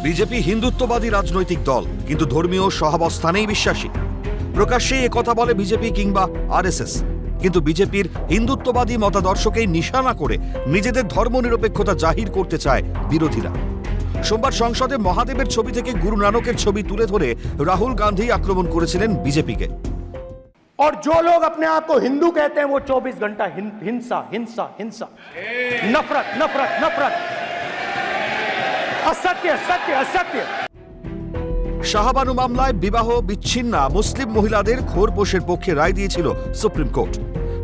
BJP হিন্দুত্ববাদী রাজনৈতিক দল, কিন্তু ধর্মীয় সহাবস্থানেই বিশ্বাসী। প্রকাশ্যে একথা বলে বিজেপি কিংবা আরএসএস, কিন্তু বিজেপির হিন্দুত্ববাদী মতাদর্শকেই নিশানা করে নিজেদের ধর্মনিরপেক্ষতা জাহির করতে চায় বিরোধীরা। সোমবার সংসদে মহাদেবের ছবি থেকে গুরু নানকের ছবি তুলে ধরে রাহুল গান্ধী আক্রমণ করেছিলেন বিজেপিকে। और जो लोग अपने आप को हिंदू कहते हैं वो 24 घंटा हिंसा हिंसा हिंसा, नफरत नफरत नफरत, असत्य सत्य असत्य। শাহবানু মামলায় বিবাহ বিচ্ছিন্না মুসলিম মহিলাদের খোরপোশের পক্ষে রায় দিয়েছিল সুপ্রিম কোর্ট।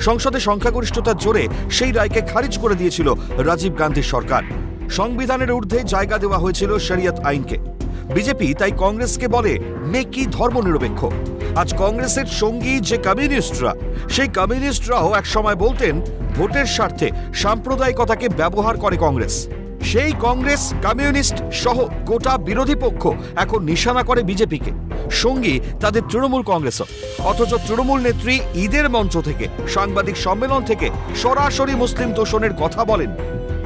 সংসদে সংখ্যাগরিষ্ঠতার জোরে সেই রায়কে খারিজ করে দিয়েছিল রাজীব গান্ধীর সরকার। সংবিধানের ঊর্ধ্বে জায়গা দেওয়া হয়েছিল শরিয়ত আইনকে। বিজেপি তাই কংগ্রেসকে বলে মেকি ধর্মনিরপেক্ষ। আজ কংগ্রেসের সঙ্গী যে কমিউনিস্টরা, সেই কমিউনিস্টরাও একসময় বলতেন ভোটের স্বার্থে সাম্প্রদায়িকতাকে ব্যবহার করে কংগ্রেস। সেই কংগ্রেস, কমিউনিস্ট সহ গোটা বিরোধী পক্ষ এখন নিশানা করে বিজেপিকে, সঙ্গী তাদের তৃণমূল কংগ্রেসও। অথচ তৃণমূল নেত্রী ঈদের মঞ্চ থেকে, সাংবাদিক সম্মেলন থেকে সরাসরি মুসলিম তোষণের কথা বলেন।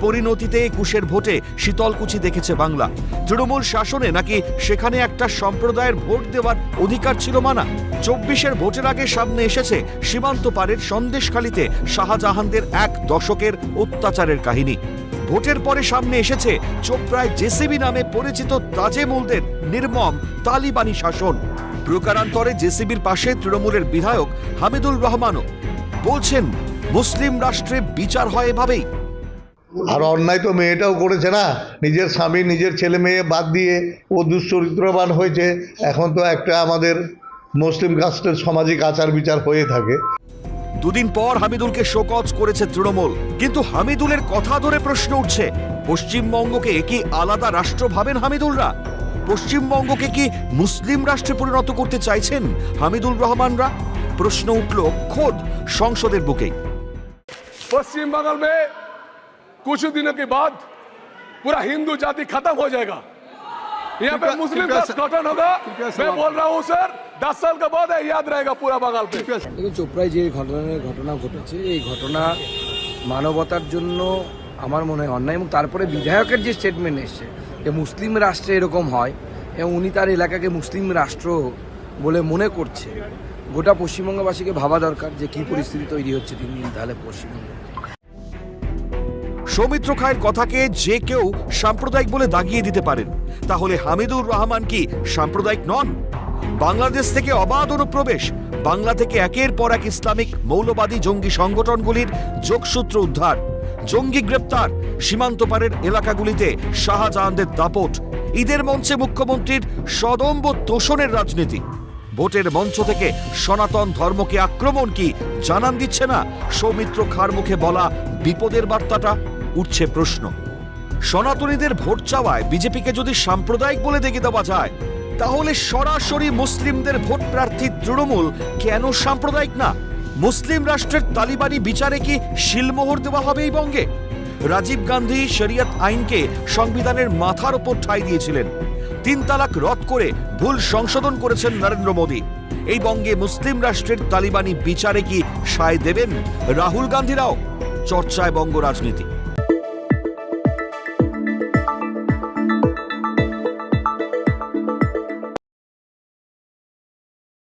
পরিণতিতে 21-এর ভোটে শীতলকুচি দেখেছে বাংলা। তৃণমূল শাসনে নাকি সেখানে একটা সম্প্রদায়ের ভোট দেওয়ার অধিকার ছিল মানা। 24-এর ভোটের আগে সামনে এসেছে সীমান্ত পারের সন্দেশখালীতে শাহজাহানদের 1 দশকের অত্যাচারের কাহিনী। ভোটের পরে সামনে এসেছে চোপড়ায় জেসিবি নামে পরিচিত তাজেমুলদের নির্মম তালিবানি শাসন। প্রকারান্তরে জেসিবির পাশে তৃণমূলের বিধায়ক হামিদুল রহমানও বলছেন মুসলিম রাষ্ট্রে বিচার হয় এভাবেই। আর অন্যায় তো মেয়েটাও করেছে না, নিজের স্বামী নিজের ছেলে মেয়ে বাদ দিয়ে ও দুশ্চরিত্রবান হয়েছে। এখন তো একটা আমাদের মুসলিম কাস্টের সামাজিক আচার বিচার হয়ে থাকে। দুদিন পর হামিদুলকে শোকজ করেছে তৃণমূল, কিন্তু হামিদুলের কথা ধরে প্রশ্ন উঠছে পশ্চিমবঙ্গকে কি আলাদা রাষ্ট্র ভাবেন হামিদুলরা? পশ্চিমবঙ্গকে কি মুসলিম রাষ্ট্রে পরিণত করতে চাইছেন হামিদুল রহমানরা? প্রশ্ন উঠল খোদ সংসদের বুকেই। पश्चिम बंगाल में कुछ दिनों के बाद पूरा हिंदू जाति खत्म हो जाएगा। यहाँ पे मुस्लिम का गठन होगा। मैं बोल रहा हूँ सर, 10 साल के बाद याद रहेगा पूरा बंगाल पे। দেখুন, চোপড়ায় যে ঘটনা ঘটেছে, এই ঘটনা মানবতার জন্য আমার মনে হয় অন্যায়। এবং তারপরে বিধায়কের যে স্টেটমেন্ট এসছে যে মুসলিম রাষ্ট্রে এরকম হয়, এবং উনি তার এলাকাকে মুসলিম রাষ্ট্র বলে মনে করছে, গোটা পশ্চিমবঙ্গবাসীকে ভাবা দরকার যে কি পরিস্থিতি তৈরি হচ্ছে দিন দিন তাহলে পশ্চিমবঙ্গে। সৌমিত্র খায়ের কথাকে যে কেউ সাম্প্রদায়িক বলে দাগিয়ে দিতে পারেন, তাহলে হামিদুর রহমান কি সাম্প্রদায়িক নন? বাংলাদেশ থেকে অবাধ অনুপ্রবেশ, বাংলা থেকে একের পর এক ইসলামিক মৌলবাদী জঙ্গি সংগঠনগুলির যোগসূত্র উদ্ধার, জঙ্গি গ্রেপ্তার, সীমান্ত পারের এলাকাগুলিতে শাহজাহানদের দাপট, ঈদের মঞ্চে মুখ্যমন্ত্রীর সদম্ভ তোষণের রাজনীতি, ভোটের মঞ্চ থেকে সনাতন ধর্মকে আক্রমণ কি জানান দিচ্ছে না সৌমিত্র খাঁর মুখে বলা বিপদের বার্তাটা? উঠছে প্রশ্ন, সনাতনীদের ভোট চাওয়ায় বিজেপিকে যদি সাম্প্রদায়িক বলে দেখে দেওয়া যায়, তাহলে সরাসরি মুসলিমদের ভোট প্রার্থী তৃণমূল কেন সাম্প্রদায়িক না? মুসলিম রাষ্ট্রের তালিবানি বিচারে কি শিলমোহর দেওয়া হবে এই বঙ্গে? রাজীব গান্ধী শরিয়ত আইনকে সংবিধানের মাথার ওপর ঠাঁই দিয়েছিলেন। 3 তালাক রদ করে ভুল সংশোধন করেছেন নরেন্দ্র মোদী। এই বঙ্গে মুসলিম রাষ্ট্রের তালিবানি বিচারে কি সায় দেবেন রাহুল গান্ধীরাও? চর্চায় বঙ্গ রাজনীতি।